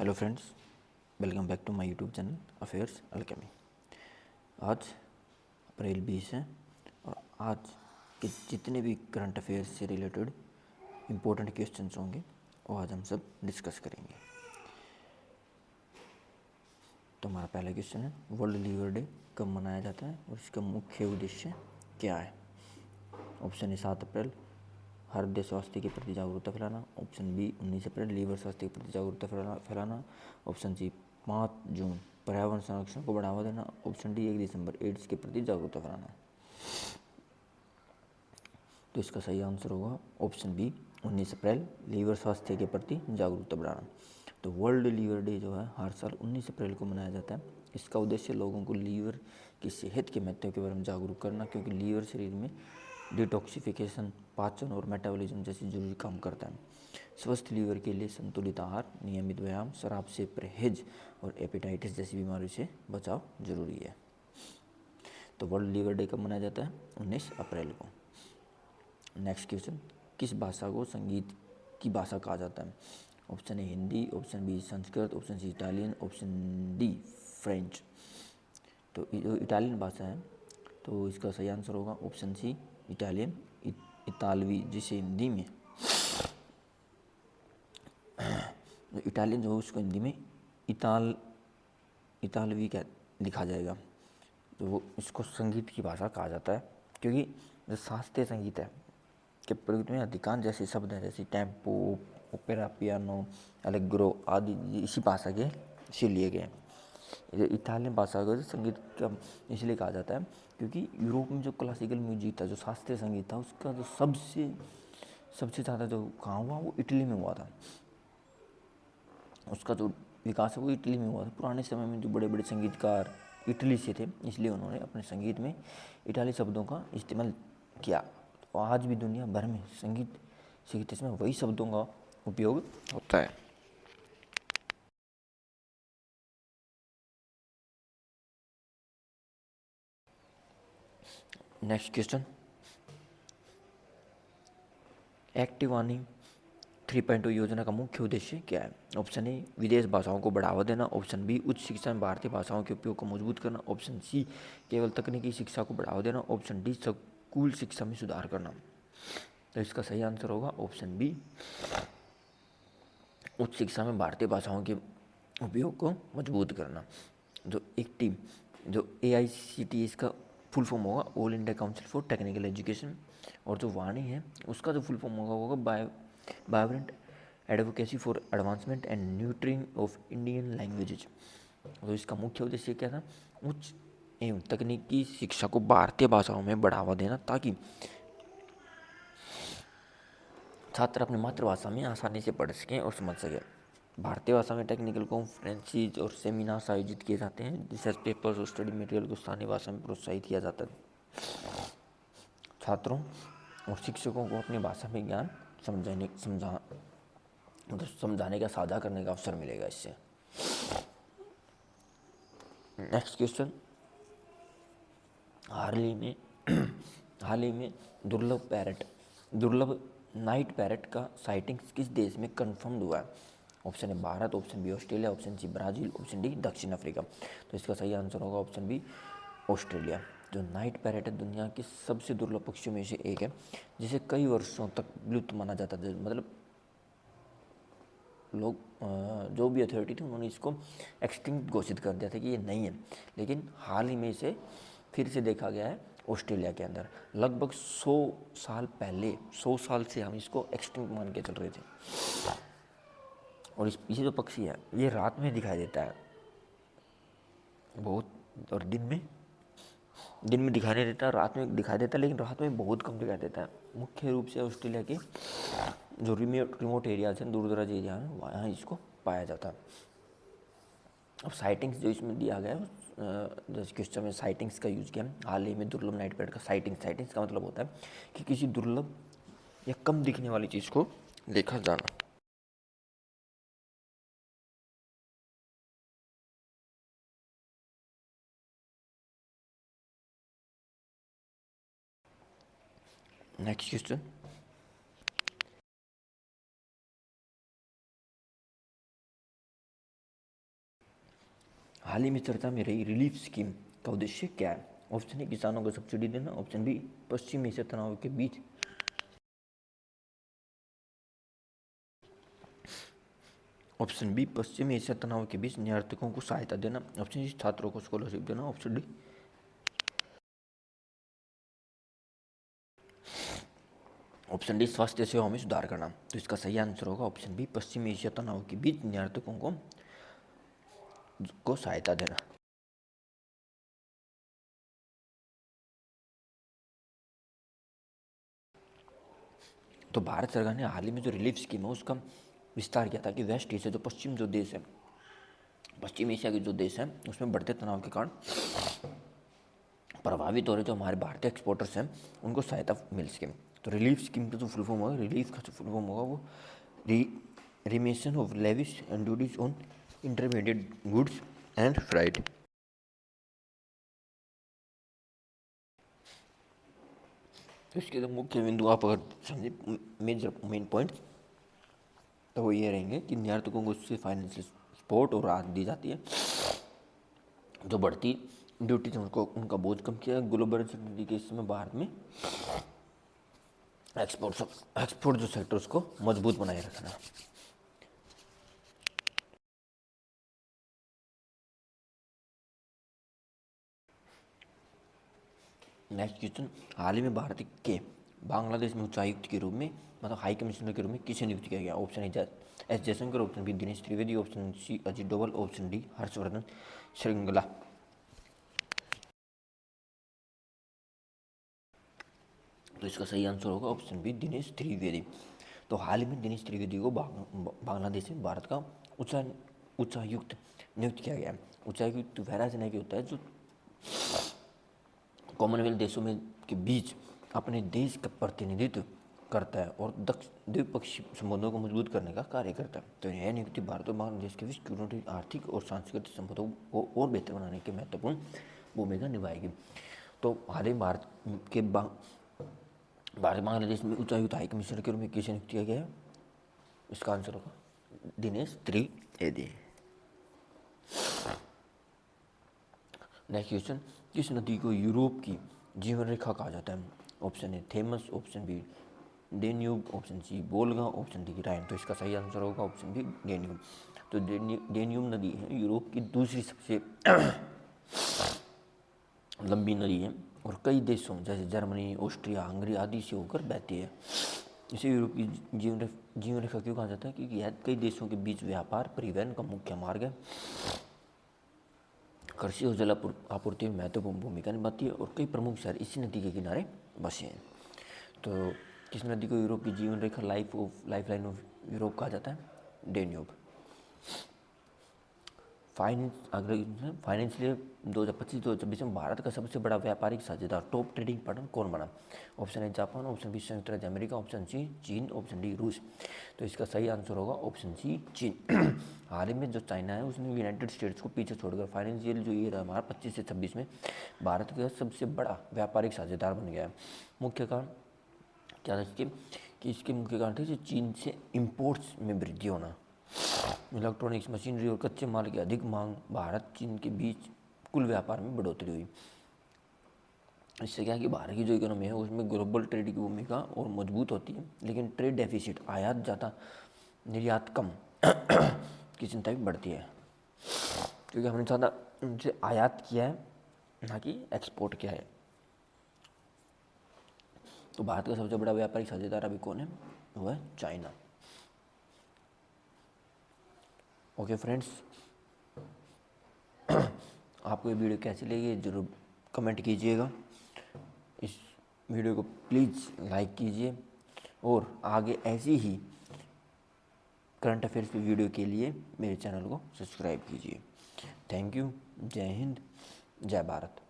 Hello friends, welcome back to my YouTube channel affairs alchemy. आज April 20 है और आज के जितने भी करंट अफेयर्स से रिलेटेड इम्पोर्टेंट क्वेश्चंस होंगे वो आज हम सब डिस्कस करेंगे। तो हमारा पहला क्वेश्चन है, वर्ल्ड लीवर डे कब मनाया जाता है और इसका मुख्य उद्देश्य क्या है। ऑप्शन ए 7 अप्रैल, हृदय स्वास्थ्य के प्रति जागरूकता फैलाना। ऑप्शन बी 19 अप्रैल, लीवर स्वास्थ्य के प्रति जागरूकता फैलाना। ऑप्शन सी 5 जून, पर्यावरण संरक्षण को बढ़ावा देना। ऑप्शन डी 1 दिसंबर, एड्स के प्रति जागरूकता फैलाना। तो इसका सही आंसर होगा ऑप्शन बी 19 अप्रैल, लीवर स्वास्थ्य के प्रति जागरूकता बढ़ाना। तो वर्ल्ड लीवर डे जो है हर साल 19 अप्रैल को मनाया जाता है। इसका उद्देश्य लोगों को लीवर की सेहत के महत्व के बारे में जागरूक करना, क्योंकि लीवर शरीर में डिटॉक्सिफिकेशन, पाचन और मेटाबॉलिज्म जैसी जरूरी काम करता है। स्वस्थ लीवर के लिए संतुलित आहार, नियमित व्यायाम, शराब से परहेज और हेपेटाइटिस जैसी बीमारियों से बचाव जरूरी है। तो वर्ल्ड लीवर डे कब मनाया जाता है? 19 अप्रैल को। नेक्स्ट क्वेश्चन, किस भाषा को संगीत की भाषा कहा जाता है? Option A Hindi, option B Sanskrit, option C Italian, option D French. तो जो इटालियन भाषा है तो इसका सही आंसर होगा ऑप्शन सी इटालियन, इतालवी, जिसे हिंदी में इटालियन जो उसको हिंदी में इतालवी क्या लिखा जाएगा। तो वो इसको संगीत की भाषा कहा जाता है, क्योंकि जो शास्त्रीय संगीत है के प्रयुक्त में अधिकांश जैसे शब्द हैं, जैसे टेम्पो, ओपेरा, पियानो, एलेग्रो आदि इसी भाषा के से लिए गए हैं। ये इटालियन भाषा का संगीत का इसलिए कहा जाता है क्योंकि यूरोप में जो क्लासिकल म्यूजिक था, जो शास्त्रीय संगीत था, उसका जो सबसे ज़्यादा जो काम हुआ वो इटली में हुआ था। उसका जो विकास है वो इटली में हुआ था। पुराने समय में जो बड़े बड़े संगीतकार इटली से थे, इसलिए उन्होंने अपने संगीत में इटाली शब्दों का इस्तेमाल किया। तो आज भी दुनिया भर में संगीत में वही शब्दों का उपयोग होता है। नेक्स्ट क्वेश्चन, एक्टिव वाणी 3.0 योजना का मुख्य उद्देश्य क्या है? ऑप्शन ए विदेश भाषाओं को बढ़ावा देना। ऑप्शन बी उच्च शिक्षा में भारतीय भाषाओं के उपयोग को मजबूत करना। ऑप्शन सी केवल तकनीकी शिक्षा को बढ़ावा देना। ऑप्शन डी स्कूल शिक्षा में सुधार करना। तो इसका सही आंसर होगा ऑप्शन बी उच्च शिक्षा में भारतीय भाषाओं के उपयोग को मजबूत करना। जो AICTE इसका फुल फॉर्म होगा all India council for technical education, और जो वाणी है उसका जो फुल फॉर्म होगा vibrant advocacy for advancement and nurturing of Indian languages. तो इसका मुख्य उद्देश्य क्या था? उच्च एवं तकनीकी शिक्षा को भारतीय भाषाओं में बढ़ावा देना, ताकि छात्र अपनी मातृभाषा में आसानी से पढ़ सकें और समझ सकें। भारतीय भाषा में टेक्निकल कॉन्फ्रेंसेज और सेमिनार्स आयोजित किए जाते हैं। रिसर्च पेपर्स और स्टडी मटेरियल को स्थानीय भाषा में प्रोत्साहित किया जाता है। छात्रों और शिक्षकों को अपनी भाषा में ज्ञान समझाने का, साझा करने का अवसर मिलेगा इससे। नेक्स्ट क्वेश्चन, हाल ही में दुर्लभ नाइट पैरट का साइटिंग्स किस देश में कंफर्म्ड हुआ है? Option A Bharat, option B Australia, option C Brazil, option D दक्षिण अफ्रीका। तो इसका सही आंसर होगा ऑप्शन बी ऑस्ट्रेलिया। जो नाइट पैरट है दुनिया की सबसे दुर्लभ पक्षियों में से एक है, जिसे कई वर्षों तक विलुप्त माना जाता था। मतलब लोग जो भी अथॉरिटी थी उन्होंने इसको एक्सटिंक्ट घोषित कर दिया था कि ये नहीं है, लेकिन हाल ही में इसे फिर से देखा गया है ऑस्ट्रेलिया के अंदर। लगभग 100 साल पहले, 100 साल से हम इसको एक्सटिंक्ट मान के चल रहे थे। और ये जो पक्षी है ये रात में दिखाई देता है बहुत, और दिन में दिखाई नहीं देता, रात में दिखाई देता है, लेकिन रात में बहुत कम दिखाई देता है। मुख्य रूप से ऑस्ट्रेलिया के जो रिमोट एरियाज हैं, दूर दराज एरिया हैं, वहाँ इसको पाया जाता है। अब साइटिंग्स जो इसमें दिया गया है, जैसे क्वेश्चन में साइटिंग्स का यूज़ किया, हाल ही में दुर्लभ नाइट पैरट का साइटिंग्स का मतलब होता है कि किसी दुर्लभ या कम दिखने वाली चीज़ को देखा जाना। नेक्स्ट क्वेश्चन, हाल ही में चर्चा में रही रिलीफ स्कीम का उद्देश्य क्या है? ऑप्शन ए किसानों को सब्सिडी देना, ऑप्शन बी पश्चिम एशिया तनाव के बीच ऑप्शन बी पश्चिम एशिया तनाव के बीच निर्यातकों को सहायता देना, ऑप्शन सी छात्रों को स्कॉलरशिप देना, ऑप्शन डी स्वास्थ्य सेवाओं में सुधार करना। तो इसका सही आंसर होगा ऑप्शन बी पश्चिम एशिया तनाव के बीच निर्यातकों को सहायता देना। तो भारत सरकार ने हाल ही में जो रिलीफ स्कीम है उसका विस्तार किया था कि वेस्ट एशिया जो पश्चिम जो देश है, पश्चिम एशिया के जो देश हैं उसमें बढ़ते तनाव के कारण प्रभावित हो रहे जो हमारे भारतीय एक्सपोर्टर्स हैं उनको सहायता मिल सके। तो रिलीफ स्कीम का जो फुल फॉर्म होगा, रिलीफ का जो फुल फॉर्म होगा वो remission of levies and duties on intermediate goods and fried. तो इसके जो मुख्य बिंदु आप अगर समझे मेजर मेन पॉइंट तो वो ये रहेंगे कि निर्यातकों को उससे फाइनेंशियल सपोर्ट और राहत दी जाती है, जो बढ़ती ड्यूटीज उनको उनका बोझ कम किया, ग्लोबल के समय भारत में एक्सपोर्ट जो सेक्टर उसको मजबूत बनाए रखना। नेक्स्ट क्वेश्चन, हाल ही में भारत के बांग्लादेश में उच्चायुक्त के रूप में मतलब हाई कमिश्नर के रूप में किसे नियुक्त किया गया? Option A S Jaishankar, option B Dinesh Trivedi, option C Ajit Doval, option D Harshvardhan Shringla. तो इसका सही आंसर होगा ऑप्शन बी दिनेश त्रिवेदी। तो हाल ही में दिनेश त्रिवेदी को बांग्लादेश में भारत का उच्चायुक्त नियुक्त किया गया। उच्चायुक्त वह राजनयिक होता है जो कॉमनवेल्थ देशों में के बीच अपने देश का प्रतिनिधित्व करता है और द्विपक्षीय संबंधों को मजबूत करने का कार्य करता है। तो यह नियुक्ति भारत और बांग्लादेश के बीच कूटनीतिक, आर्थिक और सांस्कृतिक संबंधों को और बेहतर बनाने की महत्वपूर्ण भूमिका निभाएगी। तो हाल ही भारत बांग्लादेश में उच्चायुक्त हाई कमिश्नर के रूप में किसे नियुक्त किया गया? इसका आंसर होगा दिनेश त्रिवेदी। नेक्स्ट क्वेश्चन, किस नदी को यूरोप की जीवन रेखा कहा जाता है? Option A Thames, option B Danube, option C Volga, option D Rhine. तो इसका सही आंसर होगा ऑप्शन बी डेन्यूब। तो डेन्यूब नदी है यूरोप की दूसरी सबसे लंबी नदी है और कई देशों जैसे जर्मनी, ऑस्ट्रिया, हंगरी आदि से होकर बहती है। इसे यूरोप की जीवन रेखा क्यों कहा जाता है? क्योंकि यह कई देशों के बीच व्यापार परिवहन का मुख्य मार्ग है, कृषि और जल आपूर्ति में महत्वपूर्ण भूमिका निभाती है और कई प्रमुख शहर इसी नदी के किनारे बसे हैं। तो किस नदी को यूरोप की जीवन रेखा लाइफ लाइन ऑफ यूरोप कहा जाता है? डेन्यूब। फाइनेंशियल 2025-2026 में भारत का सबसे बड़ा व्यापारिक साझेदार टॉप ट्रेडिंग पार्टनर कौन बना? Option A Japan, option B संयुक्त राज्य अमेरिका, ऑप्शन सी चीन, ऑप्शन डी रूस। तो इसका सही आंसर होगा ऑप्शन सी चीन। हाल ही में जो चाइना है उसने यूनाइटेड स्टेट्स को पीछे छोड़कर फाइनेंशियल जो ईयर है हमारा 25 से 26 में भारत का सबसे बड़ा व्यापारिक साझेदार बन गया है। मुख्य कारण क्या था इसके मुख्य कारण थे चीन से इम्पोर्ट्स में वृद्धि होना, इलेक्ट्रॉनिक्स, मशीनरी और कच्चे माल की अधिक मांग, भारत चीन के बीच कुल व्यापार में बढ़ोतरी हुई। इससे क्या है कि भारत की जो इकोनॉमी है उसमें ग्लोबल ट्रेड की भूमिका और मजबूत होती है, लेकिन ट्रेड डेफिसिट आयात ज़्यादा निर्यात कम की चिंता भी बढ़ती है, क्योंकि हमने ज़्यादा उनसे आयात किया है ना कि एक्सपोर्ट किया है। तो भारत का सबसे बड़ा व्यापारिक साझेदार अभी कौन है? वो है चाइना। ओके फ्रेंड्स, आपको ये वीडियो कैसी लगी ज़रूर कमेंट कीजिएगा। इस वीडियो को प्लीज़ लाइक कीजिए और आगे ऐसी ही करंट अफेयर्स की वीडियो के लिए मेरे चैनल को सब्सक्राइब कीजिए। Thank you. जय हिंद, जय भारत।